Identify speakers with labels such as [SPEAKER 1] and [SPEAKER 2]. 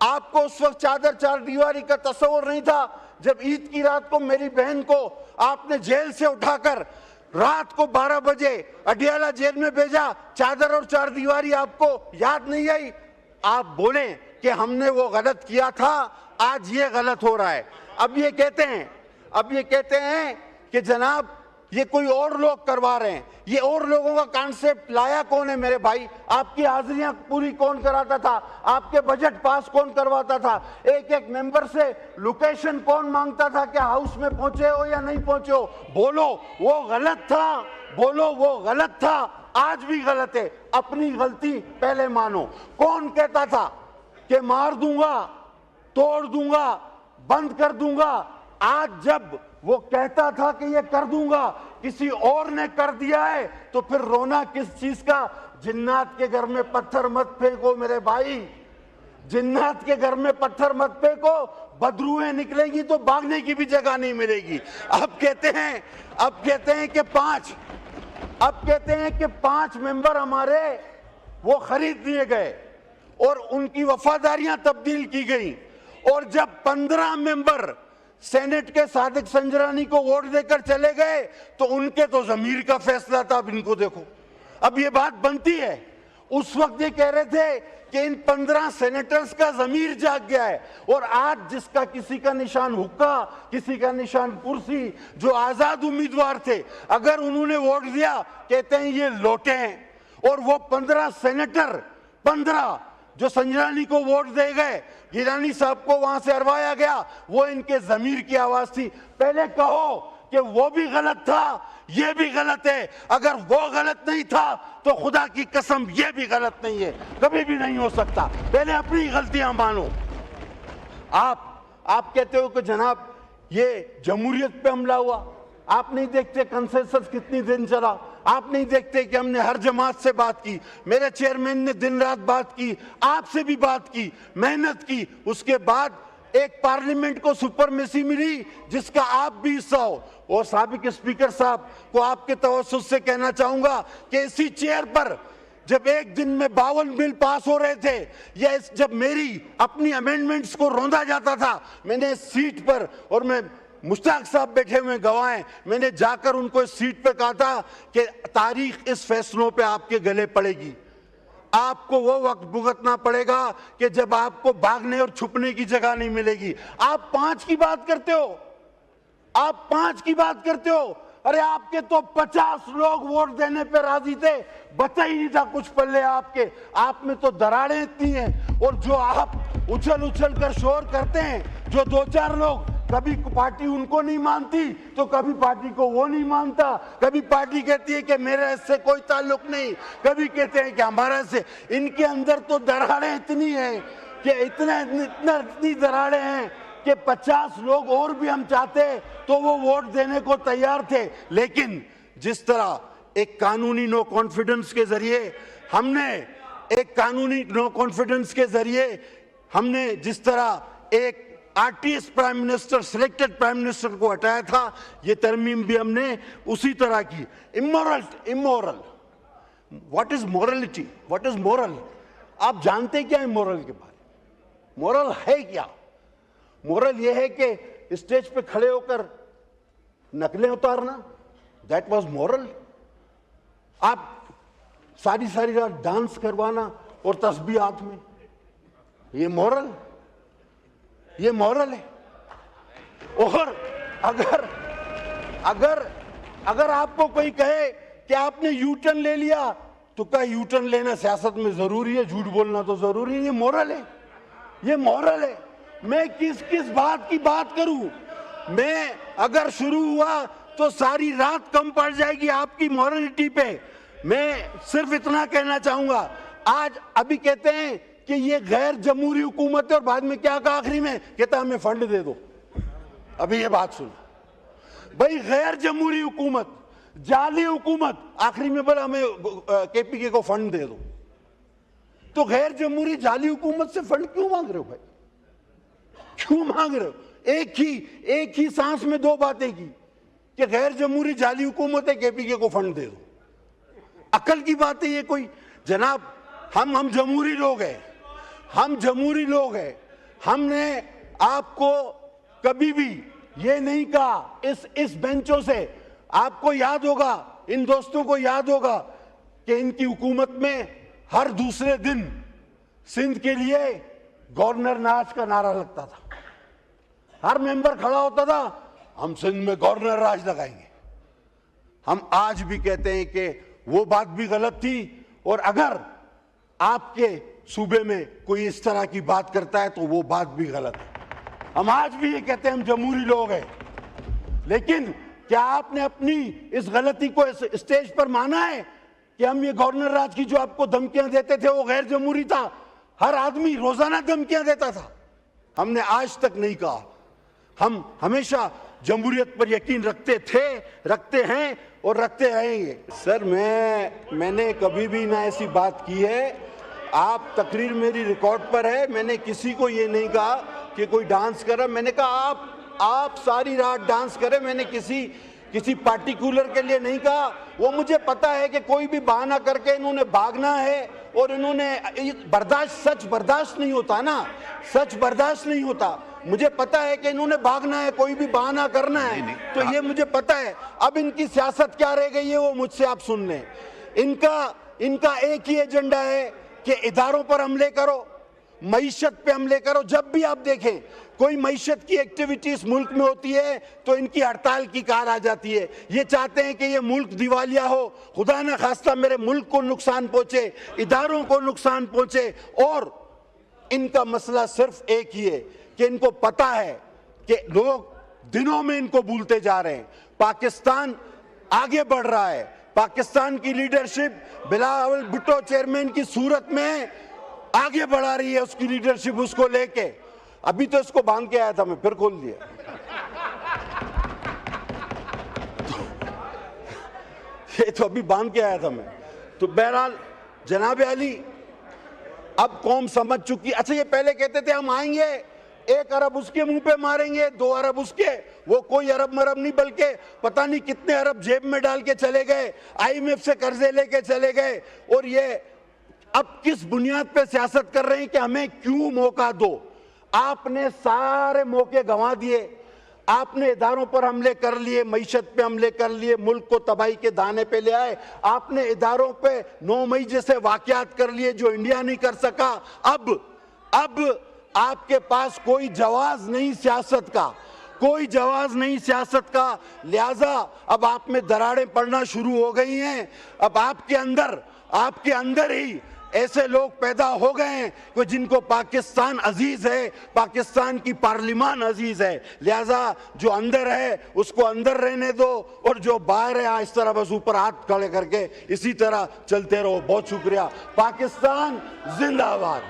[SPEAKER 1] आपको उस वक्त चादर चार दीवारी का तस्वर नहीं था। जब ईद की रात को मेरी बहन को आपने जेल से उठाकर रात को 12 बजे अडियाला जेल में भेजा, चादर और चार दीवारी आपको याद नहीं आई? आप बोले कि हमने वो गलत किया था, आज ये गलत हो रहा है। अब ये कहते हैं कि जनाब ये कोई और लोग करवा रहे हैं। ये और लोगों का कॉन्सेप्ट लाया कौन है मेरे भाई? आपकी हाजिरियां पूरी कौन कराता था? आपके बजट पास कौन करवाता था? एक एक मेंबर से लोकेशन कौन मांगता था कि हाउस में पहुंचे हो या नहीं पहुंचे हो? बोलो वो गलत था, बोलो वो गलत था, आज भी गलत है। अपनी गलती पहले मानो। कौन कहता था कि मार दूंगा, तोड़ दूंगा, बंद कर दूंगा? आज जब वो कहता था कि ये कर दूंगा, किसी और ने कर दिया है, तो फिर रोना किस चीज का? जिन्नात के घर में पत्थर मत फेंको मेरे भाई, जिन्नात के घर में पत्थर मत फेंको, बदरूहें निकलेगी तो भागने की भी जगह नहीं मिलेगी। अब कहते हैं कि पांच मेंबर हमारे वो खरीद लिए गए और उनकी वफादारियां तब्दील की गई, और जब 15 मेंबर सेनेट के सादिक संजरानी को वोट देकर चले गए तो उनके तो जमीर का फैसला था। अब इनको देखो, अब ये बात बनती है। उस वक्त ये कह रहे थे कि इन 15 सेनेटर्स का जमीर जाग गया है, और आज जिसका किसी का निशान हुक्का, किसी का निशान कुर्सी, जो आजाद उम्मीदवार थे, अगर उन्होंने वोट दिया कहते हैं ये लौटे हैं। और वो 15 सेनेटर 15 जो संजरानी को वोट दे गए, गिलानी साहब को वहां से हरवाया गया, वो इनके जमीर की आवाज थी। पहले कहो कि वो भी गलत था, ये भी गलत है। अगर वो गलत नहीं था तो खुदा की कसम ये भी गलत नहीं है, कभी भी नहीं हो सकता। पहले अपनी गलतियां मानो। आप कहते हो कि जनाब ये जमहूरियत पे हमला हुआ। आप नहीं देखते कंसेंसस कितनी दिन चला? आप नहीं देखते कि हमने हर जमात से बात की, मेरे चेयरमैन ने दिन रात बात की, आपसे भी बात की, मेहनत की। उसके बाद एक पार्लियामेंट को सुपरमेसी मिली जिसका आप भी हिस्सा हो। और साबिक स्पीकर साहब को आपके तवज्जुह से कहना चाहूंगा कि इसी चेयर पर जब एक दिन में 52 बिल पास हो रहे थे, या जब मेरी अपनी अमेंडमेंट्स को रौंदा जाता था, मैंने सीट पर, और मैं मुश्ताक साहब बैठे हुए गवाह हैं, मैंने जाकर उनको इस सीट पे कहा था कि तारीख इस फैसलों पे आपके गले पड़ेगी। आपको वो वक्त भुगतना पड़ेगा कि जब आपको भागने और छुपने की जगह नहीं मिलेगी। आप 5 की बात करते हो, आप 5 की बात करते हो। अरे आपके तो 50 लोग वोट देने पे राजी थे, बचा ही नहीं था कुछ पल्ले आपके। आप में तो दरारें इतनी हैं, और जो आप उछल उछल कर शोर करते हैं, जो 2-4 लोग, कभी पार्टी उनको नहीं मानती तो कभी पार्टी को वो नहीं मानता, कभी पार्टी कहती है कि मेरे इससे कोई ताल्लुक नहीं, कभी कहते हैं कि हमारा इससे। इनके अंदर तो दरारें इतनी हैं कि इतनी दरारें हैं कि 50 लोग और भी हम चाहते तो वो वोट देने को तैयार थे। लेकिन जिस तरह एक कानूनी नो कॉन्फिडेंस के जरिए हमने जिस तरह एक RTS prime minister, selected prime minister को हटाया था, ये तरमीम भी हमने उसी तरह की। Immoral, what is morality, what is moral? आप जानते क्या है मोरल के बारे में? मोरल है क्या? मोरल ये है कि स्टेज पे खड़े होकर नकलें उतारना, दैट वाज मोरल। आप सारी रात डांस करवाना और तस्बीह हाथ में, ये मोरल है। और अगर आपको कोई कहे कि आपने यू टर्न ले लिया, तो क्या यू टर्न लेना सियासत में जरूरी है? झूठ बोलना तो जरूरी है। ये मोरल है। मैं किस बात की बात करूं? मैं अगर शुरू हुआ तो सारी रात कम पड़ जाएगी आपकी मॉरलिटी पे। मैं सिर्फ इतना कहना चाहूंगा, आज अभी कहते हैं कि ये गैर जमहूरी हुकूमत है, और बाद में क्या कहा आखिरी में? कहता हमें फंड दे दो। अभी ये बात सुनो भाई, गैर जमहूरी हुकूमत, जाली हुकूमत, आखिरी में बोला हमें केपीके को फंड दे दो। तो गैर जमहूरी जाली हुकूमत से फंड क्यों मांग रहे हो भाई? क्यों मांग रहे हो? एक ही सांस में दो बातें की कि गैर जमहूरी जाली हुकूमत है, केपीके को फंड दे दो। अकल की बात है ये कोई? जनाब हम जमहूरी लोग हैं, हमने आपको कभी भी ये नहीं कहा, इस बेंचों से आपको याद होगा, इन दोस्तों को याद होगा कि इनकी हुकूमत में हर दूसरे दिन सिंध के लिए गवर्नर राज का नारा लगता था। हर मेंबर खड़ा होता था, हम सिंध में गवर्नर राज लगाएंगे। हम आज भी कहते हैं कि वो बात भी गलत थी, और अगर आपके सूबे में कोई इस तरह की बात करता है तो वो बात भी गलत है। हम आज भी ये कहते हैं हम जमहूरी लोग हैं, लेकिन क्या आपने अपनी इस गलती को इस स्टेज पर माना है कि हम ये गवर्नर राज की जो आपको धमकियां देते थे वो गैर जमहूरी था? हर आदमी रोजाना धमकियां देता था। हमने आज तक नहीं कहा, हम हमेशा जमहूरियत पर यकीन रखते थे, रखते हैं और रखते रहेंगे। सर मैंने कभी भी ना ऐसी बात की है। आप तकरीर मेरी रिकॉर्ड पर है, मैंने किसी को ये नहीं कहा कि कोई डांस कर रहा। मैंने कहा आप सारी रात डांस करें, मैंने किसी पार्टिकुलर के लिए नहीं कहा। वो मुझे पता है कि कोई भी बहाना करके इन्होंने भागना है, और इन्होंने सच बर्दाश्त नहीं होता ना, सच बर्दाश्त नहीं होता। मुझे पता है कि इन्होंने भागना है, कोई भी बहाना करना है, तो ये मुझे पता है। अब इनकी सियासत क्या रह गई है वो मुझसे आप सुन लें। इनका एक ही एजेंडा है कि इदारों पर हमले करो, मईशत पे हमले करो। जब भी आप देखें कोई मईशत की एक्टिविटी इस मुल्क में होती है तो इनकी हड़ताल की कार आ जाती है। ये चाहते हैं कि ये मुल्क दिवालिया हो, खुदा न खास्ता मेरे मुल्क को नुकसान पहुंचे, इदारों को नुकसान पहुंचे। और इनका मसला सिर्फ एक ही है कि इनको पता है कि लोग दिनों में इनको भूलते जा रहे हैं। पाकिस्तान आगे बढ़ रहा है, पाकिस्तान की लीडरशिप बिलावल भुट्टो चेयरमैन की सूरत में आगे बढ़ा रही है, उसकी लीडरशिप उसको लेके। अभी तो इसको बांध के आया था मैं, फिर खोल दिया। ये तो अभी बांध के आया था मैं। तो बहरहाल जनाब अली, अब कौम समझ चुकी। अच्छा, ये पहले कहते थे हम आएंगे, 1 अरब उसके मुंह पे मारेंगे, 2 अरब उसके। वो कोई अरब मरब नहीं, बल्कि पता नहीं कितने अरब जेब में डाल के चले गए, IMF से कर्जे लेके चले गए। और ये अब किस बुनियाद पे सियासत कर रहे हैं कि हमें क्यों मौका दो? आपने सारे मौके गंवा दिए, आपने इदारों पर हमले कर लिए, मईशत पे हमले कर लिए, मुल्क को तबाही के दाने पे ले आए। आपने इदारों पे 9 मई जैसे वाकयात कर लिए जो इंडिया नहीं कर सका। अब आपके पास कोई जवाब नहीं सियासत का, कोई जवाब नहीं सियासत का। लिहाजा अब आप में दरारें पड़ना शुरू हो गई हैं। अब आपके अंदर ही ऐसे लोग पैदा हो गए हैं कि जिनको पाकिस्तान अजीज है, पाकिस्तान की पार्लिमान अजीज है। लिहाजा जो अंदर है उसको अंदर रहने दो, और जो बाहर है इस तरह बस ऊपर हाथ खड़े करके इसी तरह चलते रहो। बहुत शुक्रिया। पाकिस्तान जिंदाबाद।